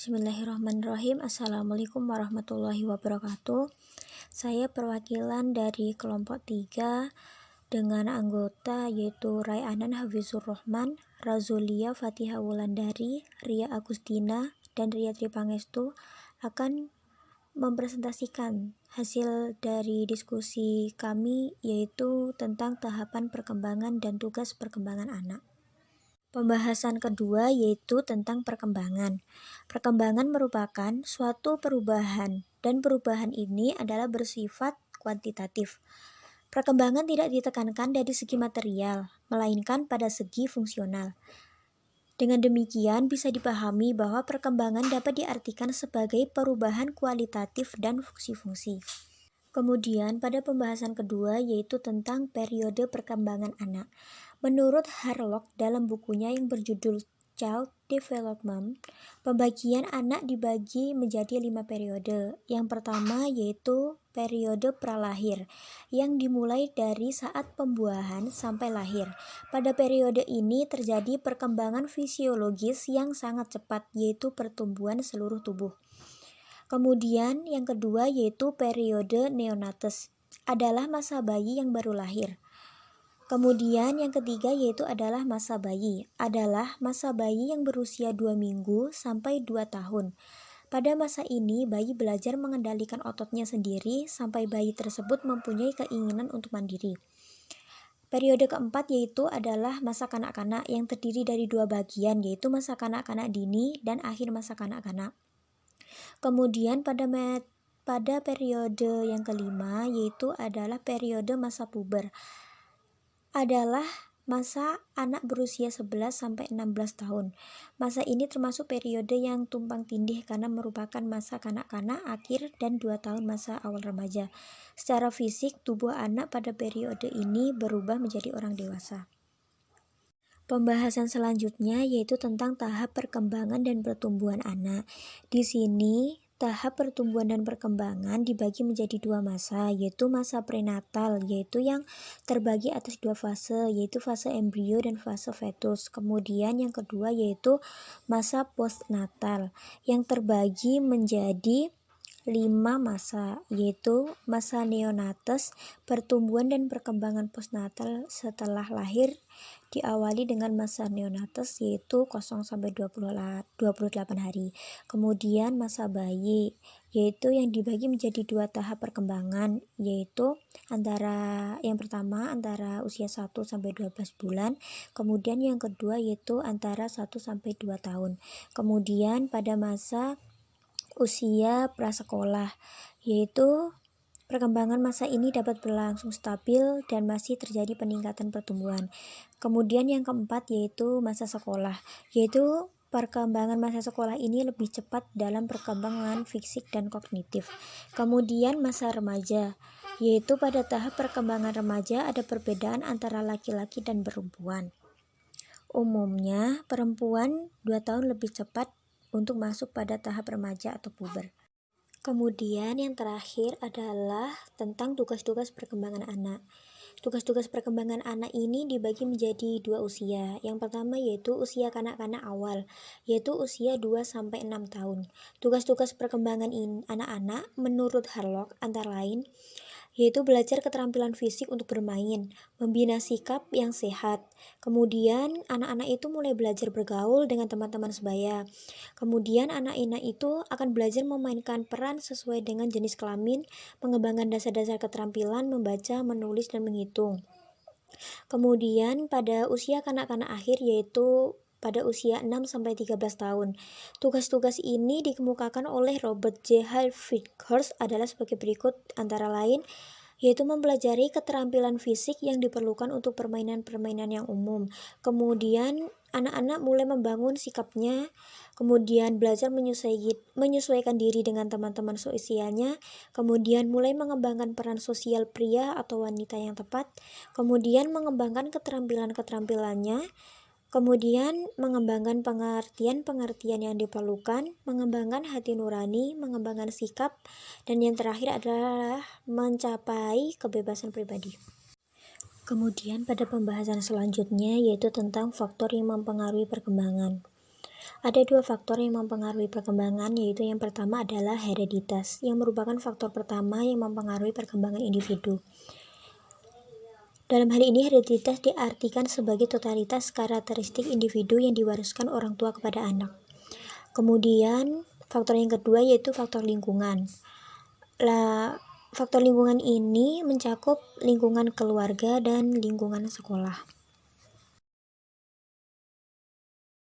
Bismillahirrahmanirrahim. Assalamualaikum warahmatullahi wabarakatuh. Saya perwakilan dari kelompok 3 dengan anggota yaitu Rai'anan Hafizur Rahman, Razulia Fatihah Wulandari, Ria Agustina, dan Ria Tripangestu akan mempresentasikan hasil dari diskusi kami yaitu tentang tahapan perkembangan dan tugas perkembangan anak. Pembahasan kedua yaitu tentang perkembangan. Perkembangan merupakan suatu perubahan dan perubahan ini adalah bersifat kuantitatif. Perkembangan tidak ditekankan dari segi material, melainkan pada segi fungsional. Dengan demikian bisa dipahami bahwa perkembangan dapat diartikan sebagai perubahan kualitatif dan fungsi-fungsi. Kemudian pada pembahasan kedua yaitu tentang periode perkembangan anak. Menurut Harlock dalam bukunya yang berjudul Child Development, pembagian anak dibagi menjadi 5 periode. Yang pertama yaitu periode pralahir, yang dimulai dari saat pembuahan sampai lahir. Pada periode ini terjadi perkembangan fisiologis yang sangat cepat, yaitu pertumbuhan seluruh tubuh. Kemudian yang kedua yaitu periode neonates, adalah masa bayi yang baru lahir. Kemudian yang ketiga yaitu adalah masa bayi, yang berusia 2 minggu sampai 2 tahun. Pada masa ini bayi belajar mengendalikan ototnya sendiri sampai bayi tersebut mempunyai keinginan untuk mandiri. Periode keempat yaitu adalah masa kanak-kanak yang terdiri dari 2 bagian, yaitu masa kanak-kanak dini dan akhir masa kanak-kanak. Kemudian pada periode yang kelima yaitu adalah periode masa puber, adalah masa anak berusia 11 sampai 16 tahun. Masa ini termasuk periode yang tumpang tindih karena merupakan masa kanak-kanak akhir dan 2 tahun masa awal remaja. Secara fisik, tubuh anak pada periode ini berubah menjadi orang dewasa. Pembahasan selanjutnya yaitu tentang tahap perkembangan dan pertumbuhan anak. Di sini tahap pertumbuhan dan perkembangan dibagi menjadi 2 masa, yaitu masa prenatal, yaitu yang terbagi atas 2 fase, yaitu fase embrio dan fase fetus. Kemudian yang kedua yaitu masa postnatal, yang terbagi menjadi 5 masa, yaitu masa neonates, pertumbuhan dan perkembangan postnatal setelah lahir diawali dengan masa neonates yaitu 0 sampai 28 hari. Kemudian masa bayi yaitu yang dibagi menjadi 2 tahap perkembangan, yaitu yang pertama antara usia 1 sampai 12 bulan, kemudian yang kedua yaitu antara 1 sampai 2 tahun. Kemudian pada masa usia prasekolah, yaitu perkembangan masa ini dapat berlangsung stabil dan masih terjadi peningkatan pertumbuhan. Kemudian yang keempat yaitu masa sekolah, yaitu perkembangan masa sekolah ini lebih cepat dalam perkembangan fisik dan kognitif. Kemudian masa remaja, yaitu pada tahap perkembangan remaja ada perbedaan antara laki-laki dan perempuan. Umumnya perempuan 2 tahun lebih cepat untuk masuk pada tahap remaja atau puber. Kemudian yang terakhir adalah tentang tugas-tugas perkembangan anak. Tugas-tugas perkembangan anak ini dibagi menjadi 2 usia. Yang pertama yaitu usia kanak-kanak awal, yaitu usia 2 sampai 6 tahun. Tugas-tugas perkembangan anak-anak menurut Harlock antara lain yaitu belajar keterampilan fisik untuk bermain, membina sikap yang sehat. Kemudian anak-anak itu mulai belajar bergaul dengan teman-teman sebaya. Kemudian anak-anak itu akan belajar memainkan peran sesuai dengan jenis kelamin, mengembangkan dasar-dasar keterampilan membaca, menulis, dan menghitung. Kemudian pada usia kanak-kanak akhir yaitu pada usia 6 sampai 13 tahun. Tugas-tugas ini dikemukakan oleh Robert J. Hilfiger adalah sebagai berikut antara lain yaitu mempelajari keterampilan fisik yang diperlukan untuk permainan-permainan yang umum. Kemudian anak-anak mulai membangun sikapnya, kemudian belajar menyesuaikan diri dengan teman-teman seusianya, kemudian mulai mengembangkan peran sosial pria atau wanita yang tepat, kemudian mengembangkan keterampilan-keterampilannya, kemudian mengembangkan pengertian-pengertian yang diperlukan, mengembangkan hati nurani, mengembangkan sikap, dan yang terakhir adalah mencapai kebebasan pribadi. Kemudian pada pembahasan selanjutnya yaitu tentang faktor yang mempengaruhi perkembangan. Ada dua faktor yang mempengaruhi perkembangan, yaitu yang pertama adalah hereditas, yang merupakan faktor pertama yang mempengaruhi perkembangan individu. Dalam hal ini, hereditas diartikan sebagai totalitas karakteristik individu yang diwariskan orang tua kepada anak. Kemudian, faktor yang kedua yaitu faktor lingkungan. Faktor lingkungan ini mencakup lingkungan keluarga dan lingkungan sekolah.